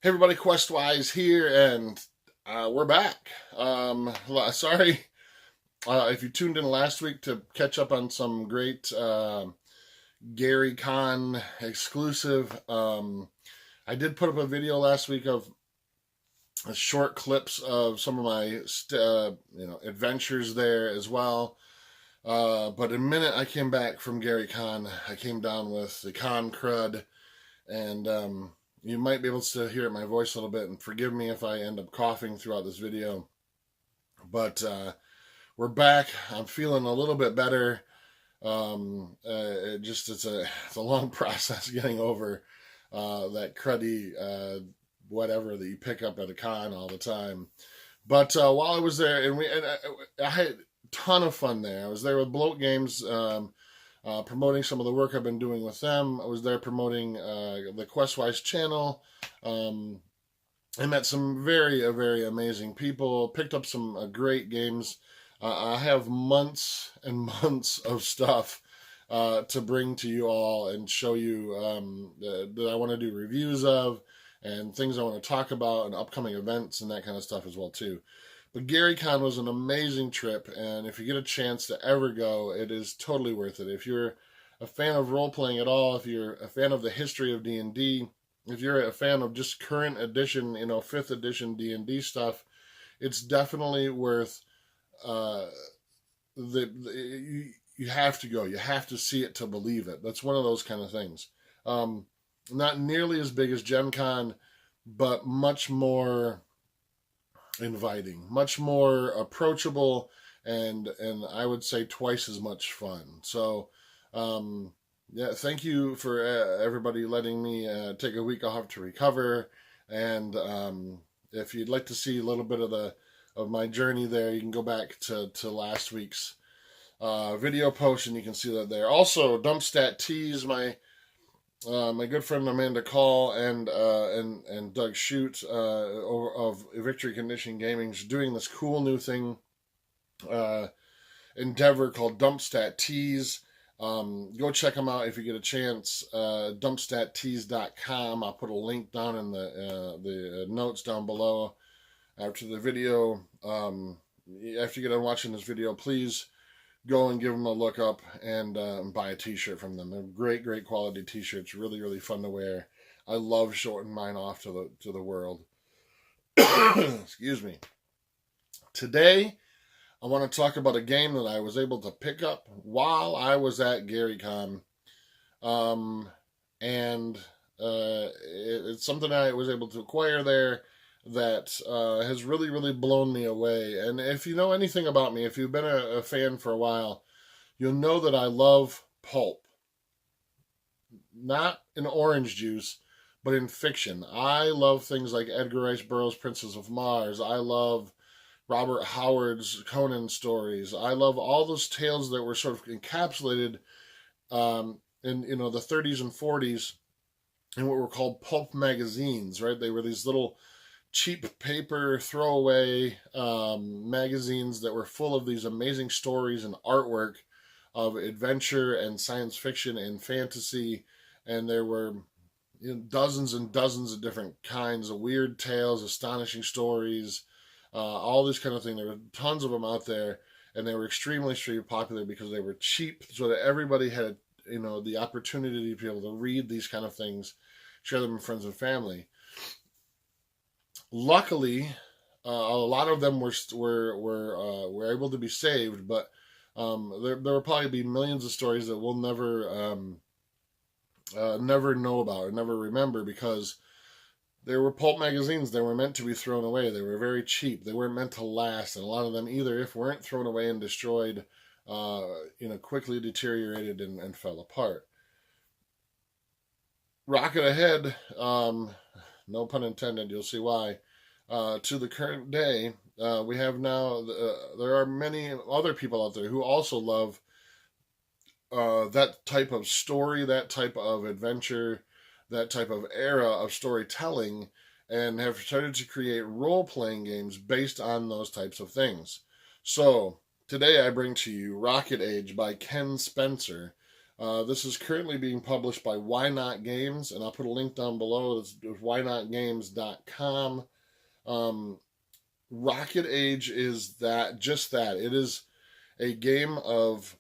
Hey everybody, Questwise here, and we're back. Sorry if you tuned in last week to catch up on some great Gary Con exclusive. I did put up a video last week of short clips of some of my adventures there as well. But in a minute, I came back from Gary Con. I came down with the con crud, and you might be able to hear my voice a little bit, and forgive me if I end up coughing throughout this video. But we're back. I'm feeling a little bit better. It's a long process getting over that cruddy whatever that you pick up at a con all the time. But while I was there, I had a ton of fun there. I was there with Bloat Games. Promoting some of the work I've been doing with them. I was there promoting the Questwise channel. I met some very amazing people. Picked up some great games. I have months and months of stuff to bring to you all and show you that I want to do reviews of, and things I want to talk about, and upcoming events and that kind of stuff as well too. But GaryCon was an amazing trip, and if you get a chance to ever go, it is totally worth it. If you're a fan of role-playing at all, if you're a fan of the history of D&D, if you're a fan of just current edition, 5th edition D&D stuff, it's definitely worth you have to go. You have to see it to believe it. That's one of those kind of things. Not nearly as big as Gen Con, but much more inviting, much more approachable, and I would say twice as much fun. So yeah, thank you for everybody letting me take a week off to recover. And if you'd like to see a little bit of my journey there, you can go back to last week's video post, and you can see that there. Also, Dumpstat Tees, my good friend Amanda Call and Doug Shute of Victory Condition Gaming is doing this cool new thing, endeavor called Dumpstat Tees. Go check them out if you get a chance. Dumpstattees.com. I'll put a link down in the notes down below after the video. After you get done watching this video, please go and give them a look up and buy a t-shirt from them. They're great quality t-shirts, really fun to wear. I love showing mine off to the world. Excuse me. Today I want to talk about a game that I was able to pick up while I was at GaryCon, and it's something I was able to acquire there that has really blown me away. And if you know anything about me, if you've been a fan for a while, you'll know that I love pulp. Not in orange juice, but in fiction. I love things like Edgar Rice Burroughs' Princess of Mars. I love Robert Howard's Conan stories. I love all those tales that were sort of encapsulated in the 30s and 40s in what were called pulp magazines, right? They were these little cheap paper throwaway magazines that were full of these amazing stories and artwork of adventure and science fiction and fantasy, and there were dozens and dozens of different kinds of weird tales, astonishing stories, all this kind of thing. There were tons of them out there, and they were extremely popular because they were cheap, so that everybody had the opportunity to be able to read these kind of things, share them with friends and family. Luckily, a lot of them were able to be saved, but there will probably be millions of stories that we'll never know about or never remember, because they were pulp magazines. They were meant to be thrown away. They were very cheap. They weren't meant to last, and a lot of them, either if weren't thrown away and destroyed, quickly deteriorated and fell apart. Rocket ahead. No pun intended, you'll see why. To the current day, we have now, there are many other people out there who also love that type of story, that type of adventure, that type of era of storytelling, and have started to create role-playing games based on those types of things. So, today I bring to you Rocket Age by Ken Spencer. This is currently being published by Why Not Games, and I'll put a link down below. It's whynotgames.com. Rocket Age is just that. It is a game of,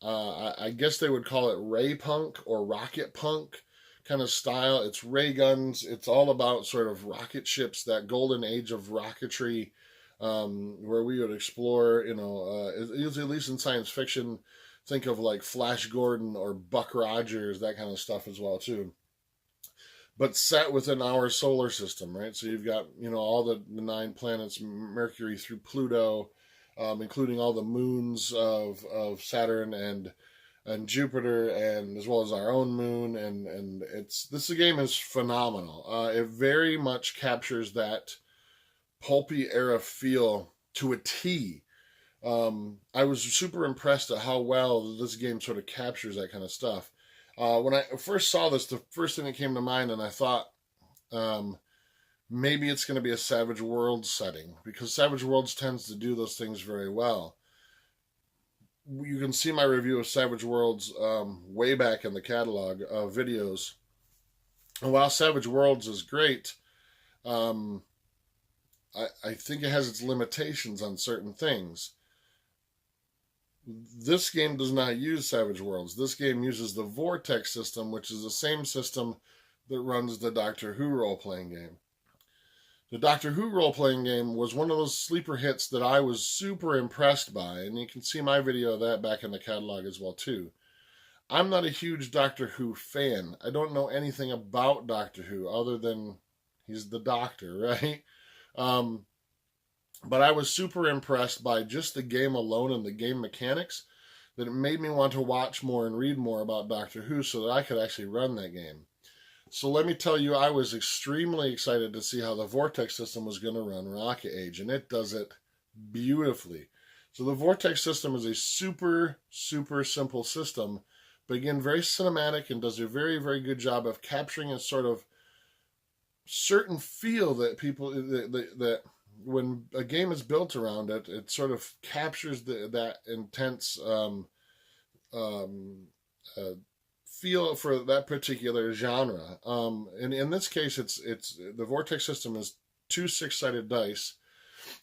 I guess they would call it ray punk or rocket punk kind of style. It's ray guns. It's all about sort of rocket ships, that golden age of rocketry, where we would explore, at least in science fiction, think of like Flash Gordon or Buck Rogers, that kind of stuff as well too. But set within our solar system, right? So you've got, all the 9 planets, Mercury through Pluto, including all the moons of Saturn and Jupiter, and as well as our own moon, and this game is phenomenal. It very much captures that pulpy era feel to a T. I was super impressed at how well this game sort of captures that kind of stuff. When I first saw this, the first thing that came to mind, and I thought, maybe it's going to be a Savage Worlds setting, because Savage Worlds tends to do those things very well. You can see my review of Savage Worlds way back in the catalog of videos. And while Savage Worlds is great, I think it has its limitations on certain things. This game does not use Savage Worlds. This game uses the Vortex system, which is the same system that runs the Doctor Who role-playing game. The Doctor Who role-playing game was one of those sleeper hits that I was super impressed by, and you can see my video of that back in the catalog as well too. I'm not a huge Doctor Who fan. I don't know anything about Doctor Who other than he's the Doctor, right? But I was super impressed by just the game alone and the game mechanics, that it made me want to watch more and read more about Doctor Who so that I could actually run that game. So let me tell you, I was extremely excited to see how the Vortex system was going to run Rocket Age, and it does it beautifully. So the Vortex system is a super, super simple system, but again, very cinematic, and does a very, very good job of capturing a sort of certain feel that people, that when a game is built around it, it sort of captures that intense feel for that particular genre. And in this case, it's the Vortex system is 2 6-sided dice,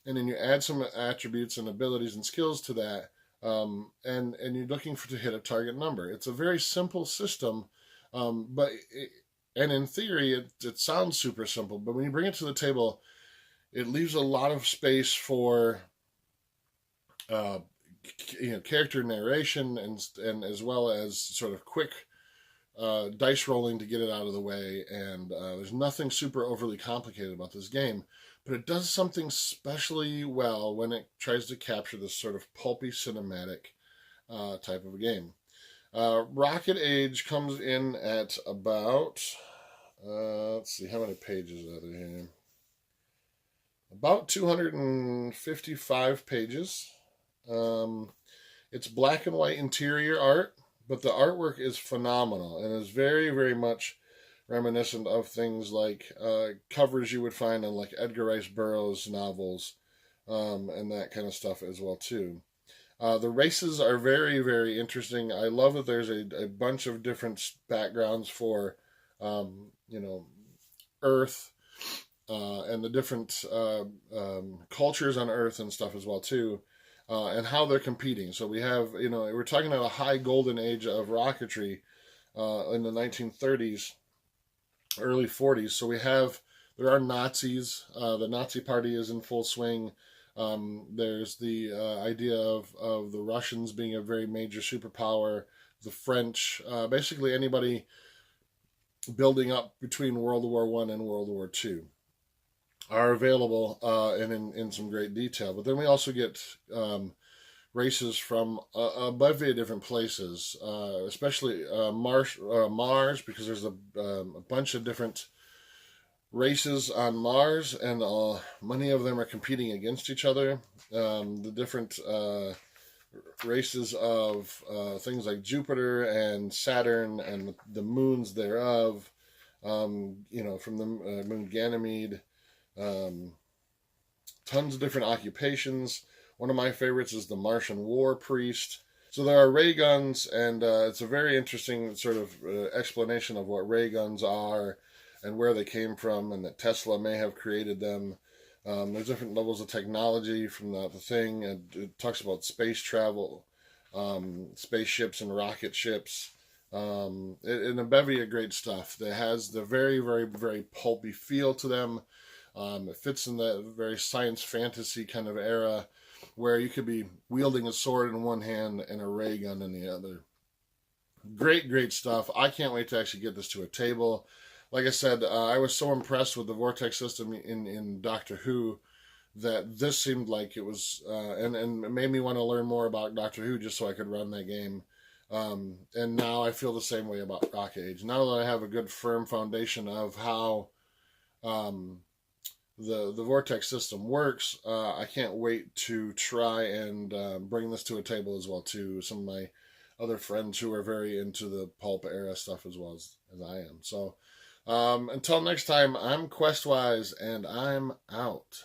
and then you add some attributes and abilities and skills to that, and you're looking to hit a target number. It's a very simple system, and in theory, it sounds super simple, but when you bring it to the table, it leaves a lot of space for character narration and as well as sort of quick dice rolling to get it out of the way. And there's nothing super overly complicated about this game, but it does something especially well when it tries to capture this sort of pulpy cinematic type of a game. Rocket Age comes in at about, let's see, how many pages are there here? About 255 pages. It's black and white interior art, but the artwork is phenomenal and is very, very much reminiscent of things like covers you would find in like Edgar Rice Burroughs novels, and that kind of stuff as well too. The races are very, very interesting. I love that there's a bunch of different backgrounds for, Earth, and the different cultures on Earth and stuff as well too, and how they're competing. So we have, we're talking about a high golden age of rocketry in the 1930s, early 40s. So there are Nazis. The Nazi party is in full swing. There's the idea of the Russians being a very major superpower, the French, basically anybody building up between World War I and World War II are available and in some great detail. But then we also get races from a bevy of different places, especially Mars, because there's a bunch of different races on Mars, and many of them are competing against each other. The different races of things like Jupiter and Saturn and the moons thereof, from the moon Ganymede, tons of different occupations. One of my favorites is the Martian War Priest. So there are ray guns, and it's a very interesting sort of explanation of what ray guns are and where they came from, and that Tesla may have created them. There's different levels of technology from the thing, and it talks about space travel, spaceships and rocket ships, and a bevy of great stuff that has the very, very, very pulpy feel to them. It fits in that very science fantasy kind of era where you could be wielding a sword in one hand and a ray gun in the other. Great, great stuff. I can't wait to actually get this to a table. Like I said, I was so impressed with the vortex system in Doctor Who that this seemed like it was, and it made me want to learn more about Doctor Who just so I could run that game. And now I feel the same way about Rock Age. Now that I have a good firm foundation of how um, the vortex system works, I can't wait to try and bring this to a table as well to some of my other friends who are very into the pulp era stuff as well as I am. So until next time, I'm Questwise, and I'm out.